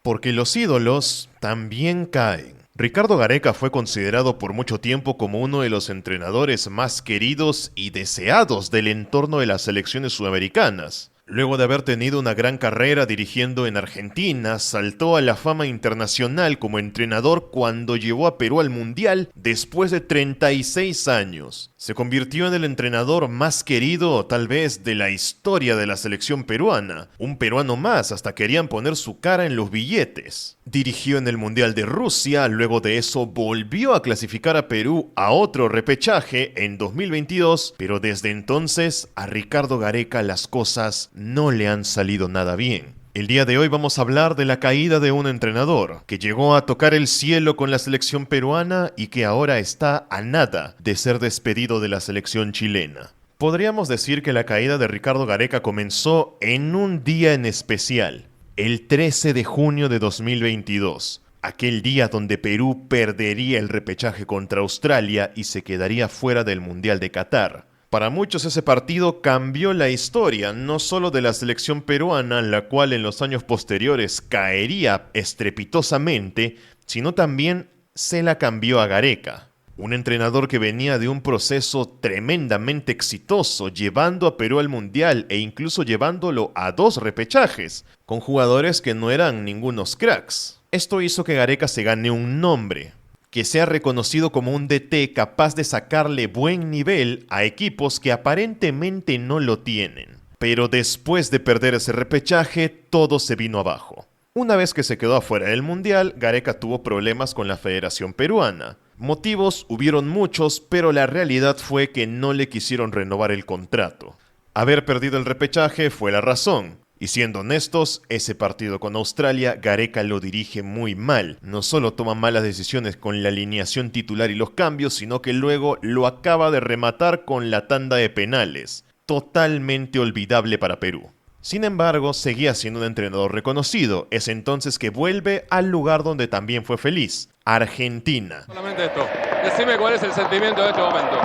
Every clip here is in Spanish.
Porque los ídolos también caen. Ricardo Gareca fue considerado por mucho tiempo como uno de los entrenadores más queridos y deseados del entorno de las selecciones sudamericanas. Luego de haber tenido una gran carrera dirigiendo en Argentina, saltó a la fama internacional como entrenador cuando llevó a Perú al Mundial después de 36 años. Se convirtió en el entrenador más querido, tal vez, de la historia de la selección peruana. Un peruano más, hasta querían poner su cara en los billetes. Dirigió en el Mundial de Rusia, luego de eso volvió a clasificar a Perú a otro repechaje en 2022, pero desde entonces a Ricardo Gareca las cosas no le han salido nada bien. El día de hoy vamos a hablar de la caída de un entrenador que llegó a tocar el cielo con la selección peruana y que ahora está a nada de ser despedido de la selección chilena. Podríamos decir que la caída de Ricardo Gareca comenzó en un día en especial, el 13 de junio de 2022, aquel día donde Perú perdería el repechaje contra Australia y se quedaría fuera del Mundial de Qatar. Para muchos ese partido cambió la historia, no solo de la selección peruana, la cual en los años posteriores caería estrepitosamente, sino también se la cambió a Gareca. Un entrenador que venía de un proceso tremendamente exitoso, llevando a Perú al Mundial e incluso llevándolo a 2 repechajes, con jugadores que no eran ningunos cracks. Esto hizo que Gareca se gane un nombre, que sea reconocido como un DT capaz de sacarle buen nivel a equipos que aparentemente no lo tienen. Pero después de perder ese repechaje, todo se vino abajo. Una vez que se quedó afuera del Mundial, Gareca tuvo problemas con la Federación Peruana. Motivos hubieron muchos, pero la realidad fue que no le quisieron renovar el contrato. Haber perdido el repechaje fue la razón. Y siendo honestos, ese partido con Australia, Gareca lo dirige muy mal. No solo toma malas decisiones con la alineación titular y los cambios, sino que luego lo acaba de rematar con la tanda de penales. Totalmente olvidable para Perú. Sin embargo, seguía siendo un entrenador reconocido. Es entonces que vuelve al lugar donde también fue feliz, Argentina. Solamente esto. Decime cuál es el sentimiento de este momento.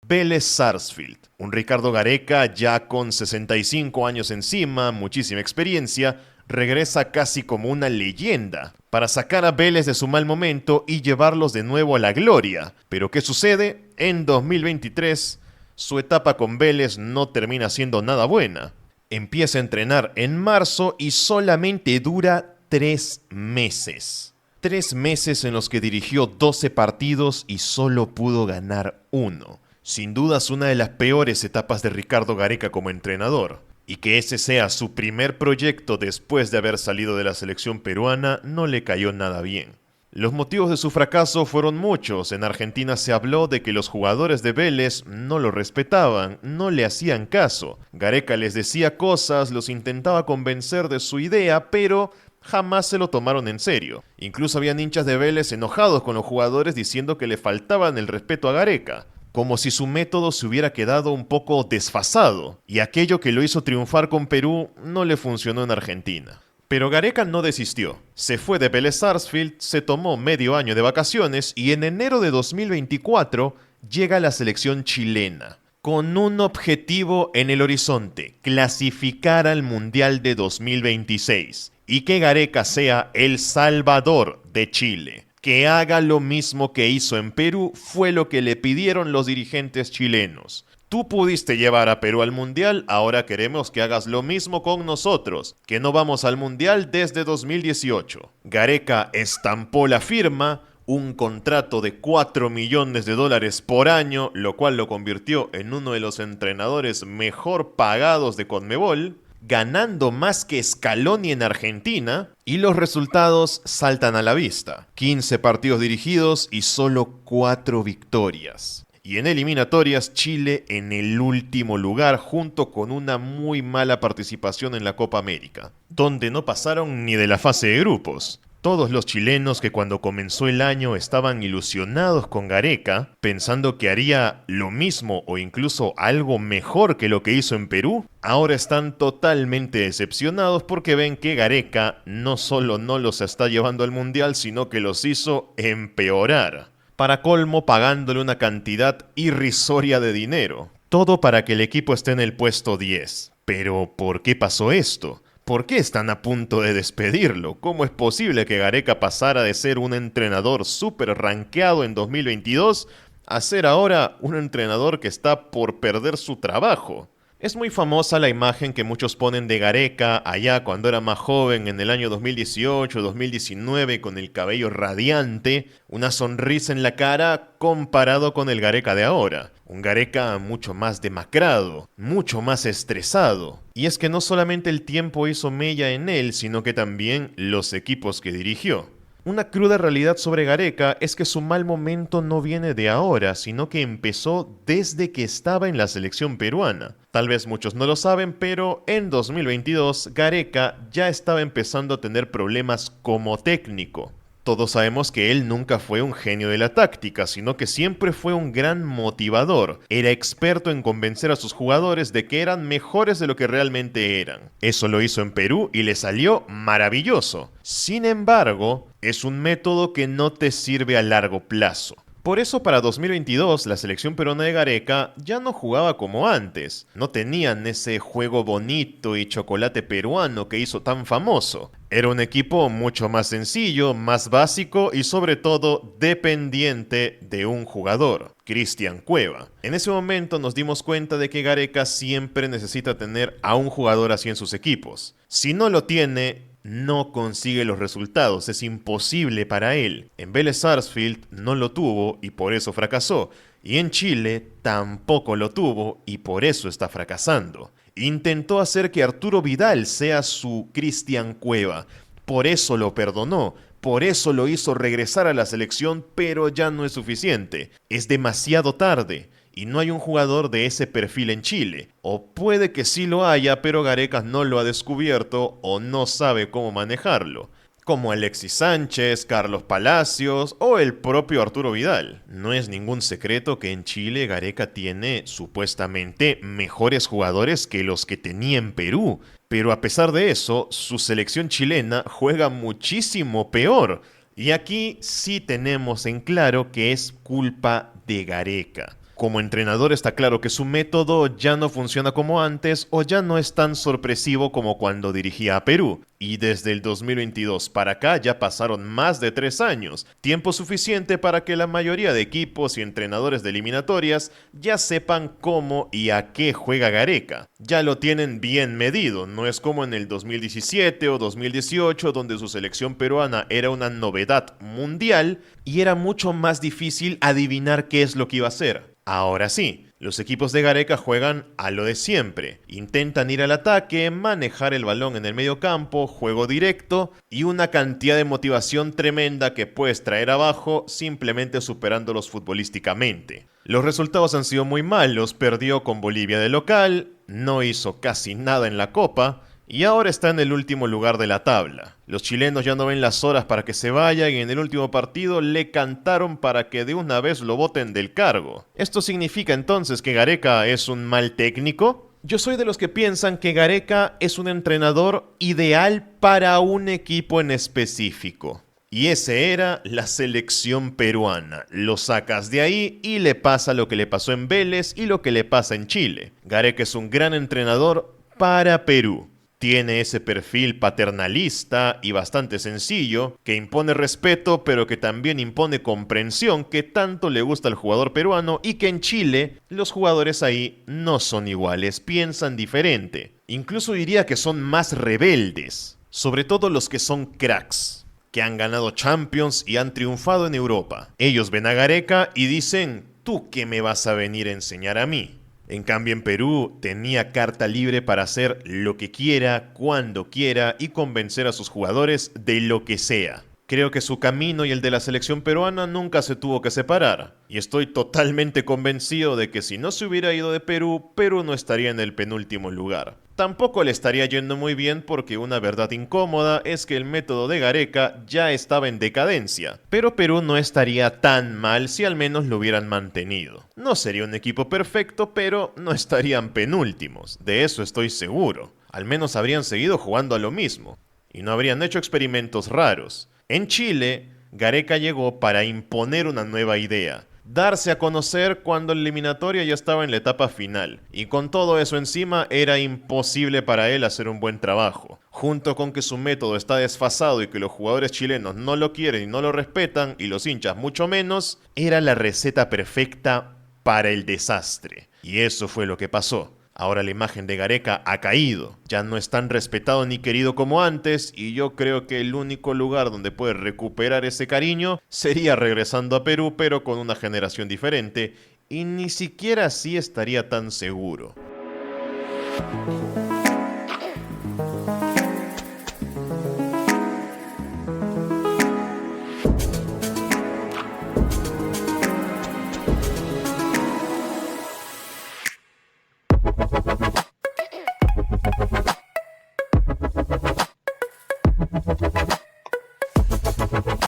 Vélez Sarsfield, un Ricardo Gareca ya con 65 años encima, muchísima experiencia, regresa casi como una leyenda para sacar a Vélez de su mal momento y llevarlos de nuevo a la gloria. Pero ¿qué sucede? En 2023, su etapa con Vélez no termina siendo nada buena. Empieza a entrenar en marzo y solamente dura 3 meses. 3 meses en los que dirigió 12 partidos y solo pudo ganar 1. Sin dudas una de las peores etapas de Ricardo Gareca como entrenador. Y que ese sea su primer proyecto después de haber salido de la selección peruana no le cayó nada bien. Los motivos de su fracaso fueron muchos. En Argentina se habló de que los jugadores de Vélez no lo respetaban, no le hacían caso. Gareca les decía cosas, los intentaba convencer de su idea, pero jamás se lo tomaron en serio. Incluso habían hinchas de Vélez enojados con los jugadores diciendo que le faltaban el respeto a Gareca, como si su método se hubiera quedado un poco desfasado, y aquello que lo hizo triunfar con Perú no le funcionó en Argentina. Pero Gareca no desistió. Se fue de Vélez Sarsfield, se tomó medio año de vacaciones y en enero de 2024 llega a la selección chilena, con un objetivo en el horizonte: clasificar al Mundial de 2026, y que Gareca sea el salvador de Chile. Que haga lo mismo que hizo en Perú fue lo que le pidieron los dirigentes chilenos. Tú pudiste llevar a Perú al Mundial, ahora queremos que hagas lo mismo con nosotros, que no vamos al Mundial desde 2018. Gareca estampó la firma, un contrato de $4 millones por año, lo cual lo convirtió en uno de los entrenadores mejor pagados de CONMEBOL, ganando más que Scaloni en Argentina, y los resultados saltan a la vista. 15 partidos dirigidos y solo 4 victorias. Y en eliminatorias, Chile en el último lugar, junto con una muy mala participación en la Copa América, donde no pasaron ni de la fase de grupos. Todos los chilenos que cuando comenzó el año estaban ilusionados con Gareca, pensando que haría lo mismo o incluso algo mejor que lo que hizo en Perú, ahora están totalmente decepcionados porque ven que Gareca no solo no los está llevando al Mundial, sino que los hizo empeorar. Para colmo, pagándole una cantidad irrisoria de dinero. Todo para que el equipo esté en el puesto 10. Pero, ¿por qué pasó esto? ¿Por qué están a punto de despedirlo? ¿Cómo es posible que Gareca pasara de ser un entrenador súper rankeado en 2022 a ser ahora un entrenador que está por perder su trabajo? Es muy famosa la imagen que muchos ponen de Gareca allá cuando era más joven en el año 2018-2019 con el cabello radiante, una sonrisa en la cara comparado con el Gareca de ahora. Un Gareca mucho más demacrado, mucho más estresado. Y es que no solamente el tiempo hizo mella en él, sino que también los equipos que dirigió. Una cruda realidad sobre Gareca es que su mal momento no viene de ahora, sino que empezó desde que estaba en la selección peruana. Tal vez muchos no lo saben, pero en 2022 Gareca ya estaba empezando a tener problemas como técnico. Todos sabemos que él nunca fue un genio de la táctica, sino que siempre fue un gran motivador. Era experto en convencer a sus jugadores de que eran mejores de lo que realmente eran. Eso lo hizo en Perú y le salió maravilloso. Sin embargo, es un método que no te sirve a largo plazo. Por eso para 2022 la selección peruana de Gareca ya no jugaba como antes. No tenían ese juego bonito y chocolate peruano que hizo tan famoso. Era un equipo mucho más sencillo, más básico y sobre todo dependiente de un jugador, Cristian Cueva. En ese momento nos dimos cuenta de que Gareca siempre necesita tener a un jugador así en sus equipos. Si no lo tiene, no consigue los resultados, es imposible para él. En Vélez Sarsfield no lo tuvo y por eso fracasó. Y en Chile tampoco lo tuvo y por eso está fracasando. Intentó hacer que Arturo Vidal sea su Cristian Cueva. Por eso lo perdonó. Por eso lo hizo regresar a la selección, pero ya no es suficiente. Es demasiado tarde. Y no hay un jugador de ese perfil en Chile. O puede que sí lo haya, pero Gareca no lo ha descubierto o no sabe cómo manejarlo. Como Alexis Sánchez, Carlos Palacios o el propio Arturo Vidal. No es ningún secreto que en Chile Gareca tiene supuestamente mejores jugadores que los que tenía en Perú. Pero a pesar de eso, su selección chilena juega muchísimo peor. Y aquí sí tenemos en claro que es culpa de Gareca. Como entrenador está claro que su método ya no funciona como antes o ya no es tan sorpresivo como cuando dirigía a Perú. Y desde el 2022 para acá ya pasaron más de 3 años, tiempo suficiente para que la mayoría de equipos y entrenadores de eliminatorias ya sepan cómo y a qué juega Gareca. Ya lo tienen bien medido, no es como en el 2017 o 2018 donde su selección peruana era una novedad mundial y era mucho más difícil adivinar qué es lo que iba a hacer. Ahora sí, los equipos de Gareca juegan a lo de siempre. Intentan ir al ataque, manejar el balón en el medio campo, juego directo y una cantidad de motivación tremenda que puedes traer abajo simplemente superándolos futbolísticamente. Los resultados han sido muy malos, perdió con Bolivia de local, no hizo casi nada en la Copa y ahora está en el último lugar de la tabla. Los chilenos ya no ven las horas para que se vaya y en el último partido le cantaron para que de una vez lo voten del cargo. ¿Esto significa entonces que Gareca es un mal técnico? Yo soy de los que piensan que Gareca es un entrenador ideal para un equipo en específico. Y ese era la selección peruana. Lo sacas de ahí y le pasa lo que le pasó en Vélez y lo que le pasa en Chile. Gareca es un gran entrenador para Perú. Tiene ese perfil paternalista y bastante sencillo, que impone respeto pero que también impone comprensión que tanto le gusta al jugador peruano y que en Chile los jugadores ahí no son iguales, piensan diferente. Incluso diría que son más rebeldes, sobre todo los que son cracks, que han ganado Champions y han triunfado en Europa. Ellos ven a Gareca y dicen, ¿tú qué me vas a venir a enseñar a mí? En cambio en Perú tenía carta libre para hacer lo que quiera, cuando quiera y convencer a sus jugadores de lo que sea. Creo que su camino y el de la selección peruana nunca se tuvo que separar. Y estoy totalmente convencido de que si no se hubiera ido de Perú, Perú no estaría en el penúltimo lugar. Tampoco le estaría yendo muy bien porque una verdad incómoda es que el método de Gareca ya estaba en decadencia. Pero Perú no estaría tan mal si al menos lo hubieran mantenido. No sería un equipo perfecto, pero no estarían penúltimos. De eso estoy seguro. Al menos habrían seguido jugando a lo mismo. Y no habrían hecho experimentos raros. En Chile, Gareca llegó para imponer una nueva idea, darse a conocer cuando la eliminatoria ya estaba en la etapa final, y con todo eso encima era imposible para él hacer un buen trabajo. junto con que su método está desfasado y que los jugadores chilenos no lo quieren y no lo respetan, y los hinchas mucho menos, era la receta perfecta para el desastre. Y eso fue lo que pasó. Ahora la imagen de Gareca ha caído, ya no es tan respetado ni querido como antes, y yo creo que el único lugar donde puede recuperar ese cariño sería regresando a Perú, pero con una generación diferente, y ni siquiera así estaría tan seguro.